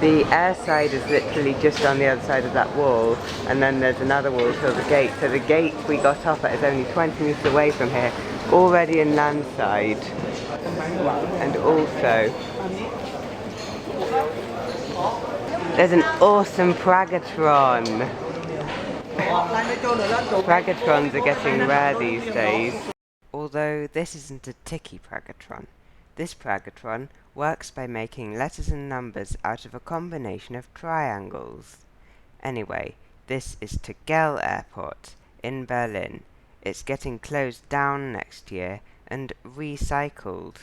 The air side is literally just on the other side of that wall, and then there's another wall till the gate. So the gate we got off at is only 20 metres away from here, already in landside. And also, there's an awesome Pragatron. Pragatrons are getting rare these days. Although this isn't a ticky Pragatron. This Pragatron works by making letters and numbers out of a combination of triangles. Anyway, this is Tegel Airport in Berlin. It's getting closed down next year and recycled.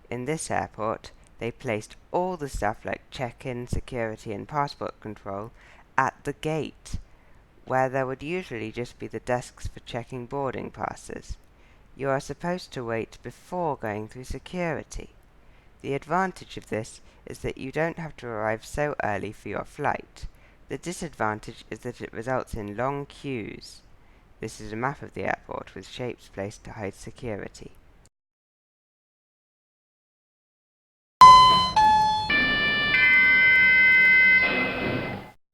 In this airport, they placed all the stuff like check-in, security and passport control at the gate, where there would usually just be the desks for checking boarding passes. You are supposed to wait before going through security. The advantage of this is that you don't have to arrive so early for your flight. The disadvantage is that it results in long queues. This is a map of the airport with shapes placed to hide security.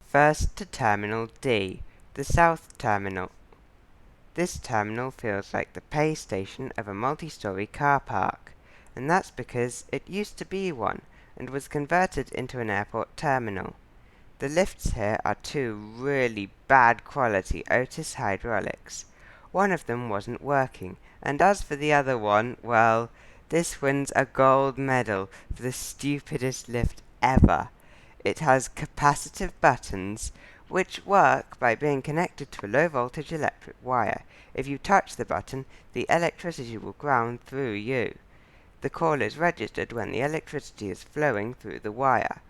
First to Terminal D, the South Terminal. This terminal feels like the pay station of a multi-story car park, and that's because it used to be one and was converted into an airport terminal. The lifts here are two really bad quality Otis hydraulics. One of them wasn't working, and as for the other one, well, this wins a gold medal for the stupidest lift ever. It has capacitive buttons, which work by being connected to a low-voltage electric wire. If you touch the button, the electricity will ground through you. The call is registered when the electricity is flowing through the wire.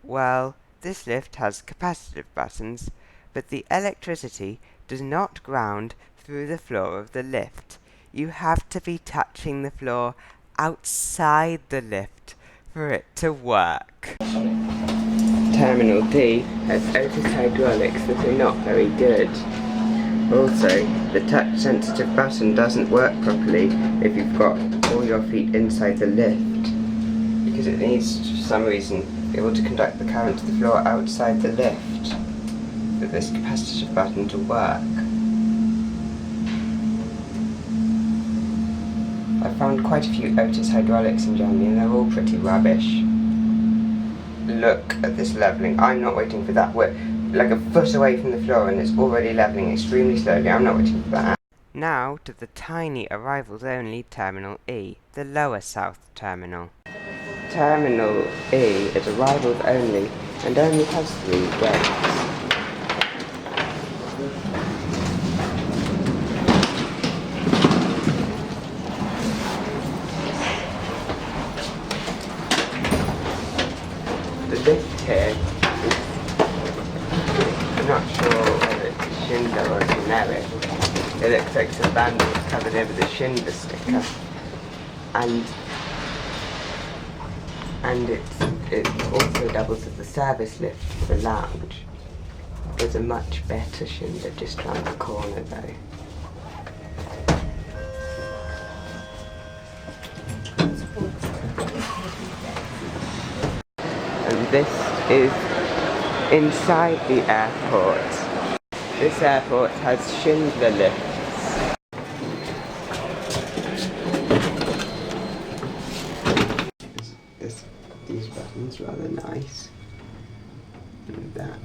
Well, this lift has capacitive buttons, but the electricity does not ground through the floor of the lift. You have to be touching the floor outside the lift for it to work. Terminal D has Otis hydraulics that are not very good. Also, the touch-sensitive button doesn't work properly if you've got all your feet inside the lift, because it needs, for some reason, be able to conduct the current to the floor outside the lift for this capacitive button to work. I found quite a few Otis hydraulics in Germany and they're all pretty rubbish. Look at this levelling. I'm not waiting for that. We're like a foot away from the floor and it's already levelling extremely slowly. I'm not waiting for that. Now to the tiny arrivals only Terminal E, the lower south terminal. Terminal E is arrivals only and only has 3 gates. The lift here is, I'm not sure whether it's a Schindler or a generic. It looks like some bandage covered over the Schindler sticker. And it also doubles as the service lift for the lounge. There's a much better Schindler just round the corner though. And this is inside the airport. This airport has Schindler lifts. These buttons rather nice. And that.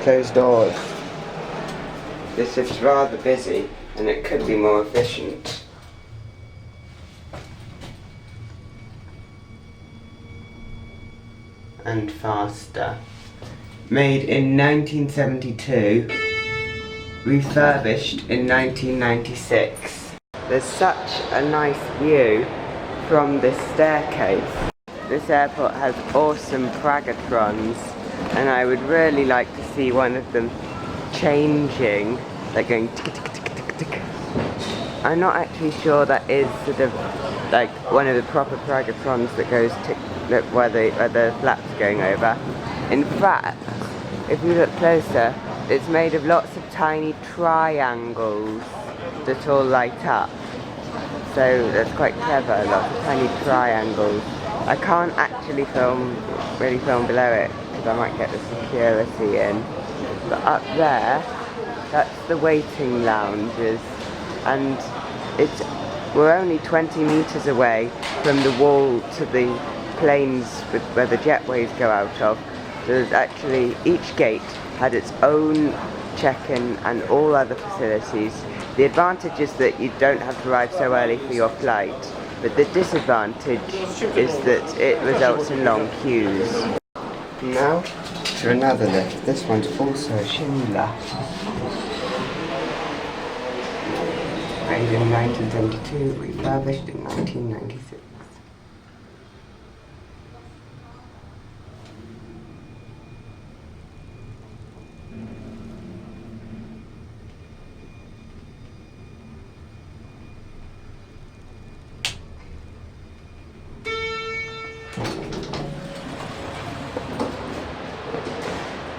Closed doors. This is rather busy and it could be more efficient. And faster. Made in 1972, refurbished in 1996. There's such a nice view from this staircase. This airport has awesome Pragatrons, and I would really like to see one of them changing, like going tick tick tick tick tick. I'm not actually sure that is sort of like one of the proper Pragatons that goes where the flap's going over. In fact, if you look closer, it's made of lots of tiny triangles that all light up. So that's quite clever, lots of tiny triangles. I can't actually really film below it because I might get the security in. But up there, that's the waiting lounges, and we're only 20 meters away from the wall to the planes where the jetways go out of. So there's actually, each gate had its own check-in and all other facilities. The advantage is that you don't have to arrive so early for your flight, but the disadvantage is that it results in long queues. Now to another lift. This one's also a Schindler. Made in 1972, refurbished in 1996.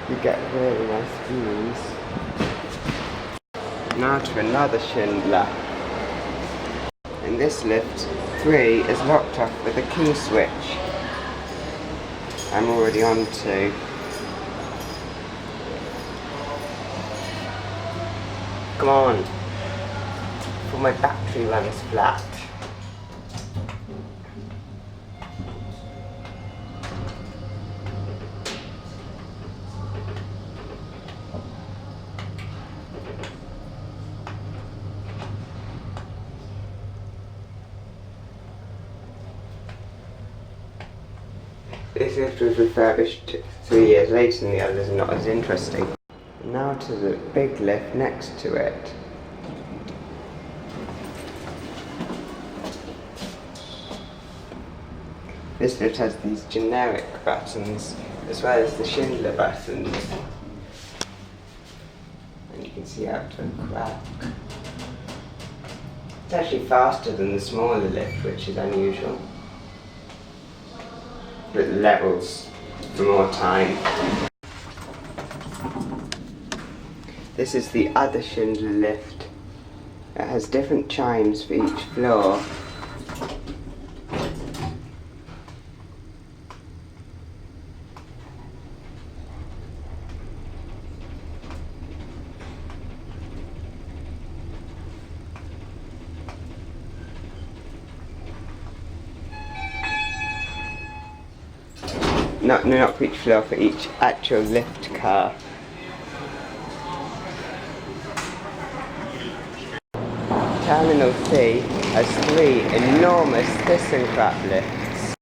You get really nice views. Now to another Schindler. In this lift, 3 is locked off with a key switch. I'm already on 2. Come on, before my battery runs flat. This lift was refurbished 3 years later and the others are not as interesting. Now to the big lift next to it. This lift has these generic buttons as well as the Schindler buttons. And you can see out to a crack. It's actually faster than the smaller lift, which is unusual. But the levels for more time. This is the other Schindler lift. It has different chimes for each floor. Not for each floor, for each actual lift car. Terminal C has 3 enormous ThyssenKrupp lifts.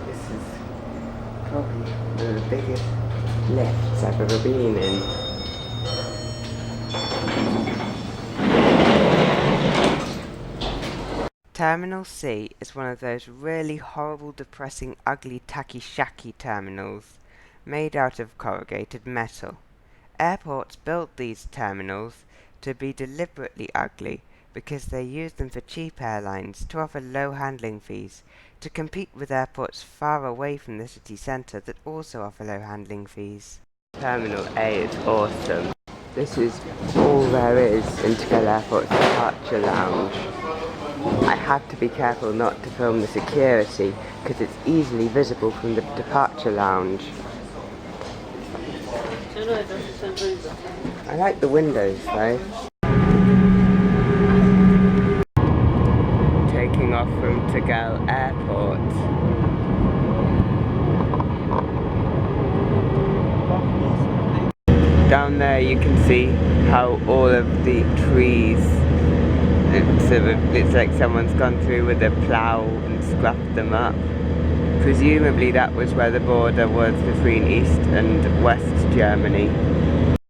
This is probably one of the biggest lifts I've ever been in. Terminal C is one of those really horrible, depressing, ugly, tacky, shacky terminals made out of corrugated metal. Airports built these terminals to be deliberately ugly because they use them for cheap airlines to offer low handling fees to compete with airports far away from the city centre that also offer low handling fees. Terminal A is awesome. This is all there is in Tegel Airport's departure lounge. I have to be careful not to film the security because it's easily visible from the departure lounge. I like the windows though. Taking off from Tegel Airport. Down there you can see how all of the trees, it's like someone's gone through with a plough and scuffed them up. Presumably that was where the border was between East and West Germany.